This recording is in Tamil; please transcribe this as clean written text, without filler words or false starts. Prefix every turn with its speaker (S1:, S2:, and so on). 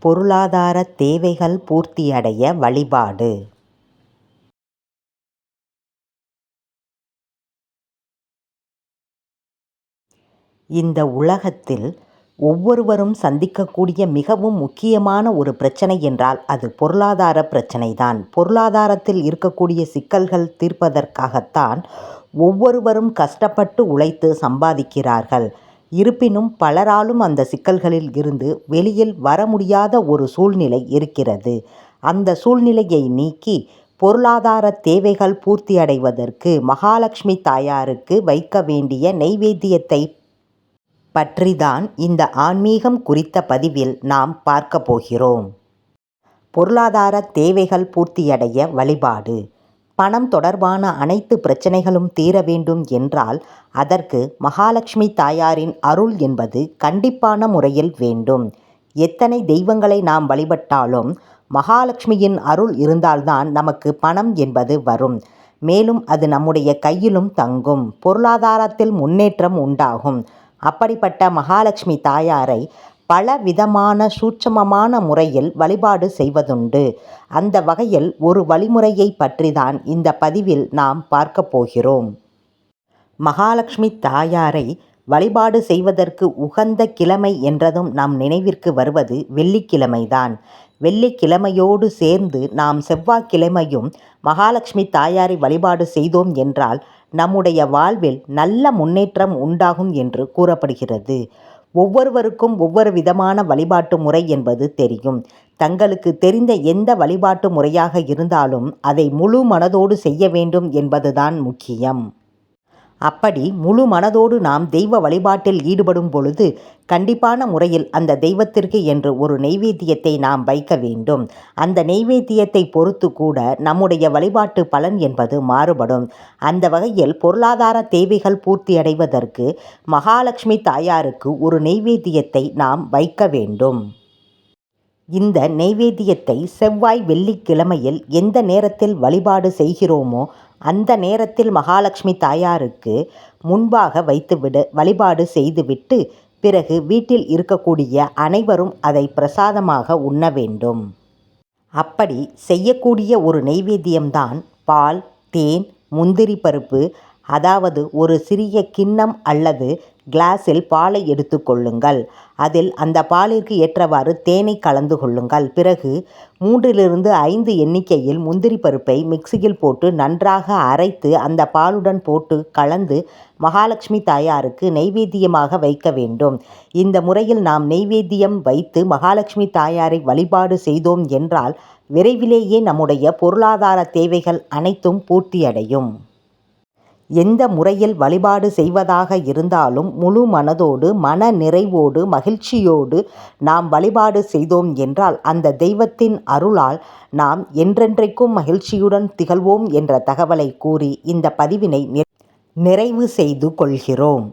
S1: பொருளாதார தேவைகள் பூர்த்தியடைய வழிபாடு. இந்த உலகத்தில் ஒவ்வொருவரும் சந்திக்கக்கூடிய மிகவும் முக்கியமான ஒரு பிரச்சனை என்றால் அது பொருளாதார பிரச்சனைதான். பொருளாதாரத்தில் இருக்கக்கூடிய சிக்கல்கள் தீர்ப்பதற்காகத்தான் ஒவ்வொருவரும் கஷ்டப்பட்டு உழைத்து சம்பாதிக்கிறார்கள். இருப்பினும் பலராலும் அந்த சிக்கல்களில் இருந்து வெளியில் வர முடியாத ஒரு சூழ்நிலை இருக்கிறது. அந்த சூழ்நிலையை நீக்கி பொருளாதார தேவைகள் பூர்த்தியடைவதற்கு மகாலட்சுமி தாயாருக்கு வைக்க வேண்டிய நெய்வேத்தியத்தை பற்றிதான் இந்த ஆன்மீகம் குறித்த பதிவில் நாம் பார்க்க போகிறோம். பொருளாதார தேவைகள் பூர்த்தியடைய வழிபாடு. பணம் தொடர்பான அனைத்து பிரச்சனைகளும் தீர வேண்டும் என்றால் அதற்கு மகாலட்சுமி தாயாரின் அருள் என்பது கண்டிப்பான முறையில் வேண்டும். எத்தனை தெய்வங்களை நாம் வழிபட்டாலும் மகாலட்சுமியின் அருள் இருந்தால்தான் நமக்கு பணம் என்பது வரும். மேலும் அது நம்முடைய கையிலும் தங்கும். பொருளாதாரத்தில் முன்னேற்றம் உண்டாகும். அப்படிப்பட்ட மகாலட்சுமி தாயாரை பல விதமான சூட்சமமான முறையில் வழிபாடு செய்வதுண்டு. அந்த வகையில் ஒரு வழிமுறையை பற்றிதான் இந்த பதிவில் நாம் பார்க்க போகிறோம். மகாலட்சுமி தாயாரை வழிபாடு செய்வதற்கு உகந்த கிழமை என்றதும் நம் நினைவிற்கு வருவது வெள்ளிக்கிழமைதான். வெள்ளிக்கிழமையோடு சேர்ந்து நாம் செவ்வாய்க்கிழமையும் மகாலட்சுமி தாயாரை வழிபாடு செய்தோம் என்றால் நம்முடைய வாழ்வில் நல்ல முன்னேற்றம் உண்டாகும் என்று கூறப்படுகிறது. ஒவ்வொருவருக்கும் ஒவ்வொரு விதமான வழிபாட்டு முறை என்பது தெரியும். தங்களுக்கு தெரிந்த எந்த வழிபாட்டு முறையாக இருந்தாலும் அதை முழு மனதோடு செய்ய வேண்டும் என்பதுதான் முக்கியம். அப்படி முழு மனதோடு நாம் தெய்வ வழிபாட்டில் ஈடுபடும் பொழுது கண்டிப்பான முறையில் அந்த தெய்வத்திற்கு என்று ஒரு நெய்வேத்தியத்தை நாம் வைக்க வேண்டும். அந்த நெய்வேத்தியத்தை பொறுத்து கூட நம்முடைய வழிபாட்டு பலன் என்பது மாறுபடும். அந்த வகையில் பொருளாதார தேவைகள் பூர்த்தியடைவதற்கு மகாலட்சுமி தாயாருக்கு ஒரு நெய்வேத்தியத்தை நாம் வைக்க வேண்டும். இந்த நெய்வேத்தியத்தை செவ்வாய் வெள்ளிக்கிழமையில் எந்த நேரத்தில் வழிபாடு செய்கிறோமோ அந்த நேரத்தில் மகாலட்சுமி தாயாருக்கு முன்பாக வழிபாடு செய்துவிட்டு பிறகு வீட்டில் இருக்கக்கூடிய அனைவரும் அதை பிரசாதமாக உண்ண வேண்டும். அப்படி செய்யக்கூடிய ஒரு நெய்வேத்தியம்தான் பால், தேன், முந்திரி பருப்பு. அதாவது ஒரு சிறிய கிண்ணம் அல்லது கிளாஸில் பாலை எடுத்து கொள்ளுங்கள். அதில் அந்த பாலிற்கு ஏற்றவாறு தேனை கலந்து கொள்ளுங்கள். பிறகு 3-5 எண்ணிக்கையில் முந்திரி பருப்பை மிக்சியில் போட்டு நன்றாக அரைத்து அந்த பாலுடன் போட்டு கலந்து மகாலட்சுமி தாயாருக்கு நெய்வேத்தியமாக வைக்க வேண்டும். இந்த முறையில் நாம் நெய்வேத்தியம் வைத்து மகாலட்சுமி தாயாரை வழிபாடு செய்தோம் என்றால் விரைவிலேயே நம்முடைய பொருளாதார தேவைகள் அனைத்தும் பூர்த்தியடையும். எந்த முறையில் வழிபாடு செய்வதாக இருந்தாலும் முழு மனதோடு மன நிறைவோடு மகிழ்ச்சியோடு நாம் வழிபாடு செய்தோம் என்றால் அந்த தெய்வத்தின் அருளால் நாம் என்றென்றைக்கும் மகிழ்ச்சியுடன் திகழ்வோம் என்ற தகவலை கூறி இந்த பதிவினை நிறைவு செய்து கொள்கிறோம்.